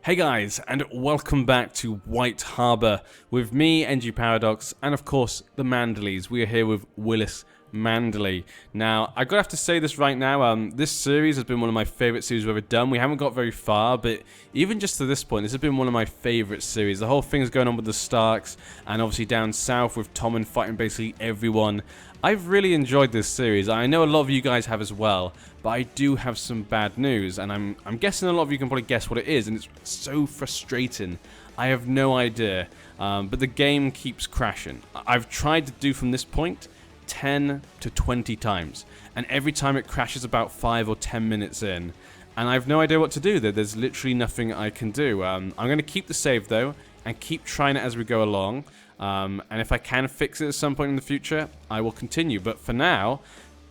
Hey guys, and welcome back to White Harbour with me, NG Paradox, and of course the Manderlys. We are here with Willis Manderly. Now, I gotta have to say this right now, this series has been one of my favourite series we've ever done. We haven't got very far, but even just to this point, this has been one of my favourite series. The whole thing's going on with the Starks, and obviously down south with Tommen fighting basically everyone. I've really enjoyed this series. I know a lot of you guys have as well, but I do have some bad news, and I'm guessing a lot of you can probably guess what it is, and it's so frustrating. I have no idea, but the game keeps crashing. I've tried to do from this point 10 to 20 times, and every time it crashes about 5 or 10 minutes in, and I have no idea what to do. There's literally nothing I can do. I'm going to keep the save though, and keep trying it as we go along. And if I can fix it at some point in the future, I will continue. But for now,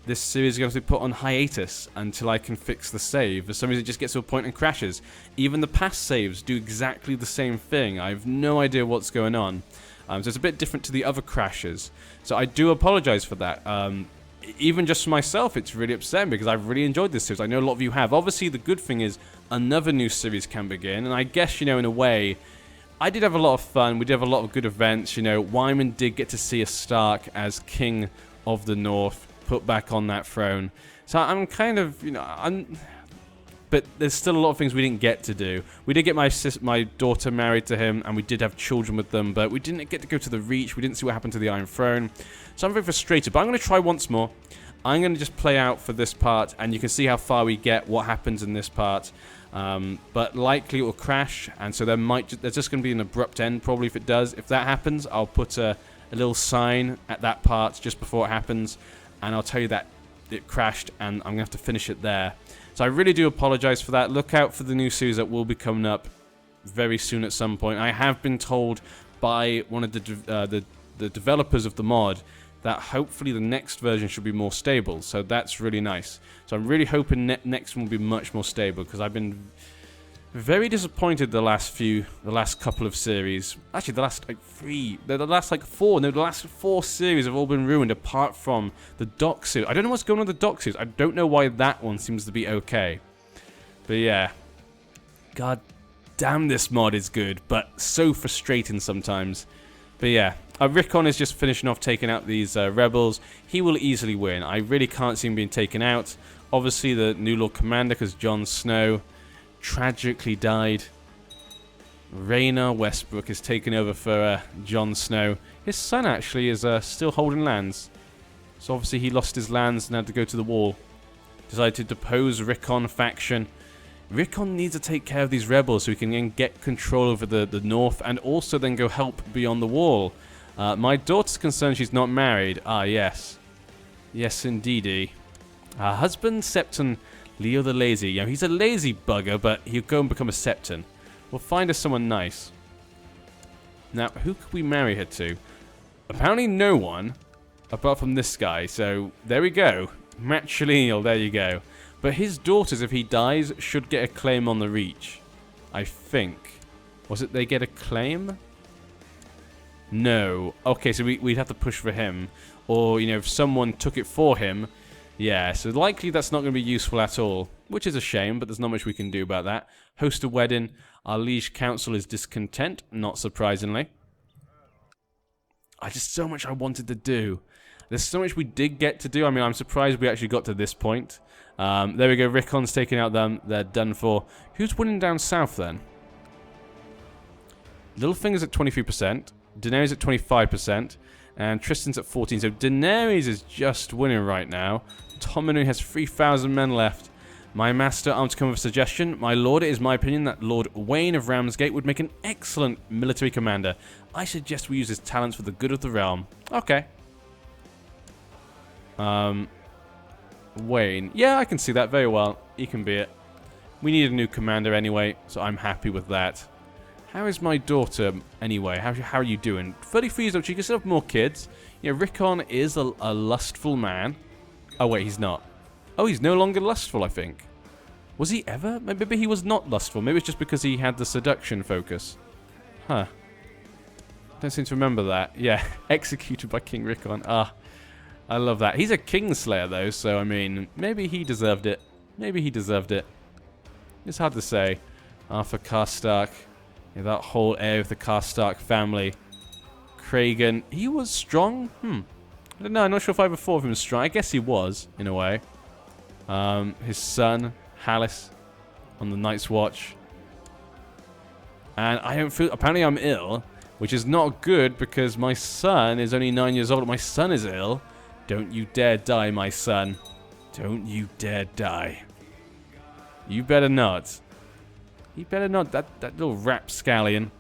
this series is going to be put on hiatus until I can fix the save. For some reason, it just gets to a point and crashes. Even the past saves do exactly the same thing. I have no idea what's going on. So it's a bit different to the other crashes. So I do apologize for that. Even just for myself, it's really upsetting because I've really enjoyed this series. I know a lot of you have. Obviously, the good thing is another new series can begin. And I guess, you know, in a way, I did have a lot of fun. We did have a lot of good events. You know, Wyman did get to see a Stark as King of the North put back on that throne. So I'm kind of, you know, but there's still a lot of things we didn't get to do. We did get my daughter married to him, and we did have children with them, but we didn't get to go to the Reach. We didn't see what happened to the Iron Throne. So I'm very frustrated, but I'm going to try once more. I'm going to just play out for this part, and you can see how far we get, what happens in this part. But likely it will crash, and so there's just going to be an abrupt end probably if it does. If that happens, I'll put a little sign at that part just before it happens, and I'll tell you that it crashed, and I'm going to have to finish it there. So I really do apologize for that. Look out for the new series that will be coming up very soon at some point. I have been told by one of the developers of the mod that hopefully the next version should be more stable, so that's really nice. So I'm really hoping next one will be much more stable, because I've been very disappointed the last couple of series. Actually, the last four series have all been ruined apart from the dock series. I don't know what's going on with the dock series. I don't know why that one seems to be okay. But yeah, god damn, this mod is good, but so frustrating sometimes. But yeah, Rickon is just finishing off taking out these rebels. He will easily win. I really can't see him being taken out. Obviously, the new Lord Commander, because Jon Snow tragically died. Rhaena Westbrook is taking over for Jon Snow. His son actually is still holding lands. So obviously he lost his lands and had to go to the wall. Decided to depose Rickon faction. Rickon needs to take care of these rebels so he can then get control over the north and also then go help beyond the wall. My daughter's concerned she's not married. Ah, yes. Yes, indeedy. Her husband, Septon Leo the Lazy. You know, he's a lazy bugger, but he'll go and become a Septon. We'll find us someone nice. Now, who could we marry her to? Apparently no one, apart from this guy. So, there we go. Matrilineal, there you go. But his daughters, if he dies, should get a claim on the Reach. I think. Was it they get a claim? No. Okay, so we'd have to push for him. Or, you know, if someone took it for him. Yeah, so likely that's not going to be useful at all. Which is a shame, but there's not much we can do about that. Host a wedding. Our liege council is discontent, not surprisingly. Just so much I wanted to do. There's so much we did get to do. I mean, I'm surprised we actually got to this point. There we go. Rickon's taking out them. They're done for. Who's winning down south then? Littlefinger's at 23%. Daenerys at 25%. And Tristan's at 14%. So Daenerys is just winning right now. Tommen has 3,000 men left. My master, I'm to come with a suggestion. My lord, it is my opinion that Lord Wayne of Ramsgate would make an excellent military commander. I suggest we use his talents for the good of the realm. Okay. Wayne. Yeah, I can see that very well. He can be it. We need a new commander anyway, so I'm happy with that. How is my daughter anyway? How are you doing? 33 years old. She can still have more kids. You know, Rickon is a lustful man. Oh, wait, he's not. Oh, he's no longer lustful, I think. Was he ever? Maybe he was not lustful. Maybe it's just because he had the seduction focus. Huh. Don't seem to remember that. Yeah, executed by King Rickon. Ah, I love that. He's a Kingslayer, though, so, I mean, maybe he deserved it. Maybe he deserved it. It's hard to say. Arthur Karstark. Yeah, that whole area of the Karstark family. Kragan. He was strong? I don't know. I'm not sure if I ever thought of him as strong. I guess he was, in a way. His son, Hallis, on the Night's Watch. And I don't feel... Apparently I'm ill, which is not good because my son is only 9 years old. My son is ill. Don't you dare die, my son. Don't you dare die. You better not. You better not. That little rapscallion.